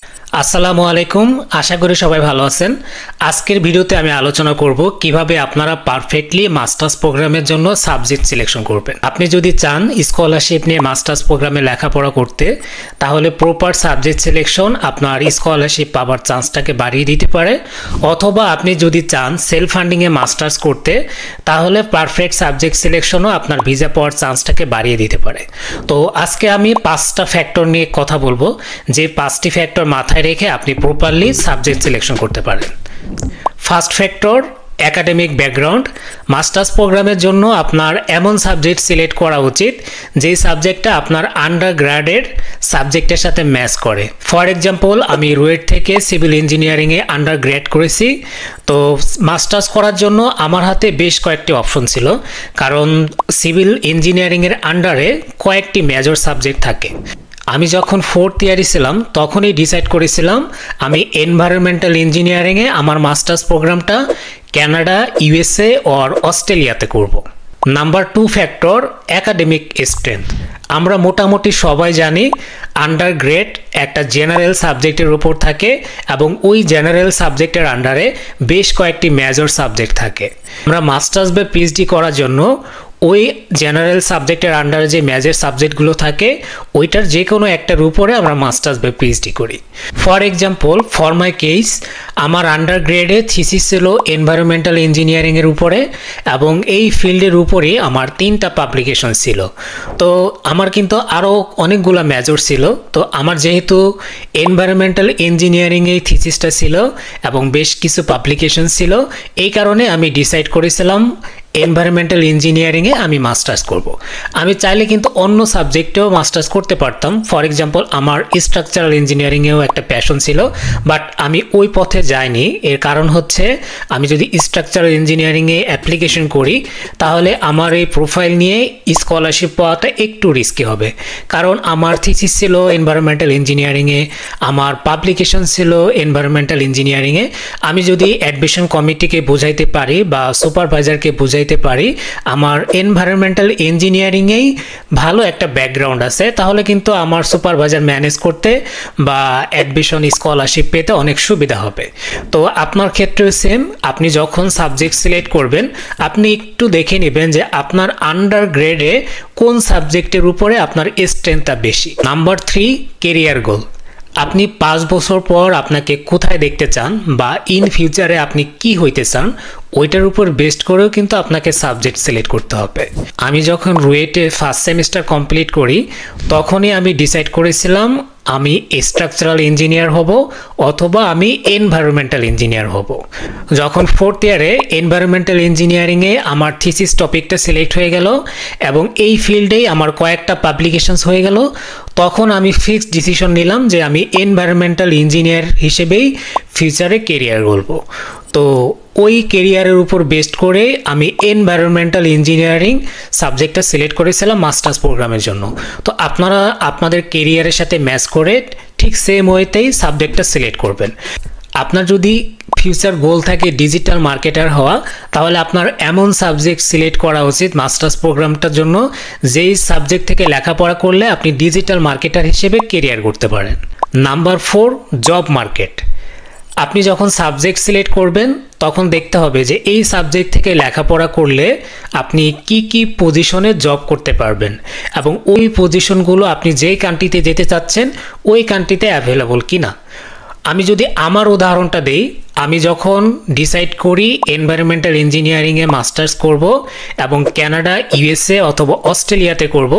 আসসালামু আলাইকুম, আশা করি সবাই ভালো আছেন। আজকের ভিডিওতে আমি আলোচনা করব কিভাবে আপনারা পারফেক্টলি মাস্টার্স প্রোগ্রামের জন্য সাবজেক্ট সিলেকশন করবেন। আপনি যদি চান স্কলারশিপ নিয়ে মাস্টার্স প্রোগ্রামে লেখাপড়া করতে, তাহলে প্রপার সাবজেক্ট সিলেকশন আপনার স্কলারশিপ পাওয়ার চান্সটাকে বাড়িয়ে দিতে পারে। অথবা আপনি যদি চান সেলফ ফান্ডিংয়ে মাস্টার্স করতে, তাহলে পারফেক্ট সাবজেক্ট সিলেকশনও আপনার ভিসা পাওয়ার চান্সটাকে বাড়িয়ে দিতে পারে। তো আজকে আমি 5টা ফ্যাক্টর নিয়ে কথা বলবো, যে 5টি ফ্যাক্টর মাথায় রেখে আপনি প্রপারলি সাবজেক্ট সিলেকশন করতে পারেন। First factor, academic background. Masters প্রোগ্রামের জন্য আপনার এমন সাবজেক্ট সিলেক্ট করা উচিত যেই সাবজেক্টটা আপনার আন্ডার গ্র্যাডের সাবজেক্টের সাথে ম্যাচ করে। ফর এক্সাম্পল, আমি রুয়েট থেকে সিভিল ইঞ্জিনিয়ারিংয়ে আন্ডার গ্র্যাড করেছি। তো মাস্টার্স করার জন্য আমার হাতে বেশ কয়েকটি অপশন ছিল, কারণ সিভিল ইঞ্জিনিয়ারিংয়ের আন্ডারে কয়েকটি মেজর সাবজেক্ট থাকে। আমি যখন 4th ইয়ারে ছিলাম তখনই ডিসাইড করেছিলাম আমি এনভায়রনমেন্টাল ইঞ্জিনিয়ারিংয়ে আমার মাস্টার্স প্রোগ্রামটা কানাডা, ইউএসএ আর অস্ট্রেলিয়াতে করব। Number 2 factor, academic strength. আমরা মোটামুটি সবাই জানি আন্ডার গ্রেড একটা জেনারেল সাবজেক্টের উপর থাকে এবং ওই জেনারেল সাবজেক্টের আন্ডারে বেশ কয়েকটি মেজর সাবজেক্ট থাকে। আমরা মাস্টার্স বা পিএইচডি করার জন্য ওই জেনারেল সাবজেক্টের আন্ডারে যে মেজর সাবজেক্টগুলো থাকে ওইটার যে কোনো একটার উপরে আমরা মাস্টার্স বা পিএইচডি করি। For example, for my case, আমার আন্ডার গ্রেডে থিসিস ছিল এনভায়রনমেন্টাল ইঞ্জিনিয়ারিংয়ের উপরে এবং এই ফিল্ডের উপরে আমার 3টা পাবলিকেশন ছিল। তো আমার কিন্তু আরও অনেকগুলো মেজর ছিল। তো আমার যেহেতু এনভায়রনমেন্টাল ইঞ্জিনিয়ারিংয়ে থিসিসটা ছিল এবং বেশ কিছু পাবলিকেশন ছিল, এই কারণে আমি ডিসাইড করেছিলাম এনভায়রনমেন্টাল ইঞ্জিনিয়ারিংয়ে আমি মাস্টার্স করব। আমি চাইলে কিন্তু অন্য সাবজেক্টেও মাস্টার্স করতে পারতাম। ফর এক্সাম্পল, আমার স্ট্রাকচারাল ইঞ্জিনিয়ারিংয়েও একটা প্যাশন ছিল, বাট আমি ওই পথে যাইনি। এর কারণ হচ্ছে, আমি যদি স্ট্রাকচারাল ইঞ্জিনিয়ারিংয়ে অ্যাপ্লিকেশন করি তাহলে আমার এই প্রোফাইল নিয়ে স্কলারশিপ পাওয়াটা একটু রিস্কি হবে, কারণ আমার থিসিস ছিল এনভায়রনমেন্টাল ইঞ্জিনিয়ারিংয়ে, আমার পাবলিকেশন ছিল এনভায়রনমেন্টাল ইঞ্জিনিয়ারিংয়ে। আমি যদি অ্যাডমিশন কমিটিকে বোঝাইতে পারি বা সুপারভাইজারকে বোঝাইতে পারি আমার এনভায়রনমেন্টাল ইঞ্জিনিয়ারিংয়েই ভালো একটা ব্যাকগ্রাউন্ড আছে, তাহলে কিন্তু আমার সুপারভাইজার ম্যানেজ করতে বা অ্যাডমিশন স্কলারশিপ পেতে অনেক সুবিধা হবে। তো আপনার ক্ষেত্রেও সেম, আপনি যখন সাবজেক্ট সিলেক্ট করবেন আপনি একটু দেখে নেবেন যে আপনার আন্ডার গ্রেডে কোন সাবজেক্টের উপরে আপনার স্ট্রেংথটা বেশি। নাম্বার 3, কেরিয়ার গোল। আপনি 5 বছর পর আপনাকে কোথায় দেখতে চান বা ইন ফিউচারে আপনি কি হইতে চান, ওইটার উপর বেস্ট করেও কিন্তু আপনাকে সাবজেক্ট সিলেক্ট করতে হবে। আমি যখন রুয়েটে ফার্স্ট সেমিস্টার কমপ্লিট করি তখনই আমি ডিসাইড করেছিলাম আমি স্ট্রাকচারাল ইঞ্জিনিয়ার হব অথবা আমি এনভায়রনমেন্টাল ইঞ্জিনিয়ার হব। যখন 4th ইয়ারে এনভায়রনমেন্টাল ইঞ্জিনিয়ারিংয়ে আমার থিসিস টপিকটা সিলেক্ট হয়ে গেল এবং এই ফিল্ডেই আমার কয়েকটা পাবলিকেশনস হয়ে গেল, তখন আমি ফিক্সড ডিসিশন নিলাম যে আমি এনভায়রনমেন্টাল ইঞ্জিনিয়ার হিসেবেই ফিউচারে কেরিয়ার গড়ব। তো ওই কেরিয়ারের উপর বেস্ট করে আমি এনভায়রনমেন্টাল ইঞ্জিনিয়ারিং সাবজেক্টটা সিলেক্ট করেছিলাম মাস্টার্স প্রোগ্রামের জন্য। তো আপনারা আপনাদের কেরিয়ারের সাথে ম্যাচ করে ঠিক সেম ওয়েতেই সাবজেক্টটা সিলেক্ট করবেন। আপনার যদি ফিউচার গোল থাকে ডিজিটাল মার্কেটার হওয়া, তাহলে আপনার এমন সাবজেক্ট সিলেক্ট করা উচিত মাস্টার্স প্রোগ্রামটার জন্য যেই সাবজেক্ট থেকে লেখাপড়া করলে আপনি ডিজিটাল মার্কেটার হিসেবে কেরিয়ার করতে পারেন। Number 4, job market. আপনি যখন সাবজেক্ট সিলেক্ট করবেন তখন দেখতে হবে যে এই সাবজেক্ট থেকে লেখাপড়া করলে আপনি কি কি পজিশনে জব করতে পারবেন এবং ওই পজিশনগুলো আপনি যেই কান্ট্রিতে যেতে চাচ্ছেন ওই কান্ট্রিতে অ্যাভেলেবল কিনা। আমি যদি আমার উদাহরণটা দেই, আমি যখন ডিসাইড করি এনভায়রনমেন্টাল ইঞ্জিনিয়ারিংয়ে মাস্টার্স করব এবং কানাডা, ইউএসএ অথবা অস্ট্রেলিয়াতে করব,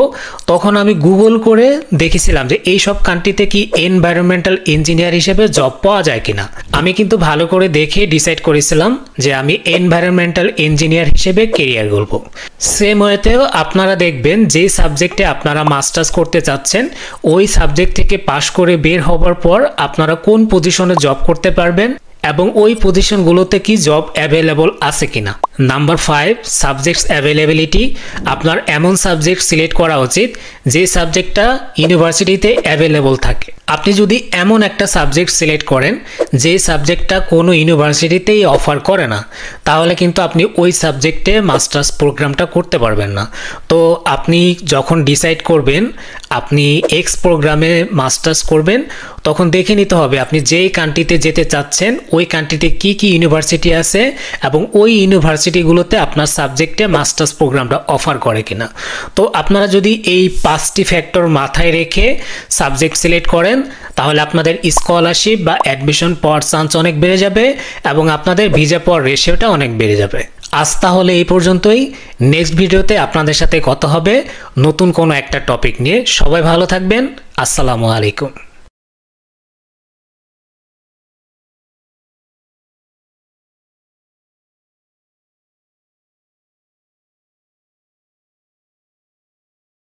তখন আমি গুগল করে দেখেছিলাম যে এই সব কান্ট্রিতে কি এনভায়রনমেন্টাল ইঞ্জিনিয়ার হিসেবে জব পাওয়া যায় কিনা। আমি কিন্তু ভালো করে দেখে ডিসাইড করেছিলাম যে আমি এনভায়রনমেন্টাল ইঞ্জিনিয়ার হিসেবে কেরিয়ার গড়ব। সেম ওয়েতেও আপনারা দেখবেন যে সাবজেক্টে আপনারা মাস্টার্স করতে চাচ্ছেন ওই সাবজেক্ট থেকে পাশ করে বের হওয়ার পর আপনারা কোন পজিশনে জব করতে পারবেন এবং ওই পজিশনগুলোতে কি জব অ্যাভেলেবল আছে কিনা। Number 5, subjects availability. আপনার এমন সাবজেক্ট সিলেক্ট করা উচিত যে সাবজেক্টটা ইউনিভার্সিটিতে অ্যাভেলেবল থাকে। আপনি যদি এমন একটা সাবজেক্ট সিলেক্ট করেন যে সাবজেক্টটা কোনো ইউনিভার্সিটিতেই অফার করে না, তাহলে কিন্তু আপনি ওই সাবজেক্টে মাস্টার্স প্রোগ্রামটা করতে পারবেন না। তো আপনি যখন ডিসাইড করবেন আপনি এক্স প্রোগ্রামে মাস্টার্স করবেন, তখন দেখে নিতে হবে আপনি যেই কান্ট্রিতে যেতে চাচ্ছেন ওই কান্ট্রিতে কি কি ইউনিভার্সিটি আছে এবং ওই ইউনিভার্সিটিগুলোতে আপনার সাবজেক্টে মাস্টার্স প্রোগ্রামটা অফার করে কিনা। তো আপনারা যদি এই 5টি ফ্যাক্টর মাথায় রেখে সাবজেক্ট সিলেক্ট করেন, তাহলে আপনাদের স্কলারশিপ বা অ্যাডমিশন পাওয়ার চান্স অনেক বেড়ে যাবে এবং আপনাদের ভিসা পাওয়ার রেশিওটা অনেক বেড়ে যাবে। আজ তাহলে এই পর্যন্তই। নেক্সট ভিডিওতে আপনাদের সাথে কথা হবে নতুন কোনো একটা টপিক নিয়ে। সবাই ভালো থাকবেন। আসসালামু আলাইকুম।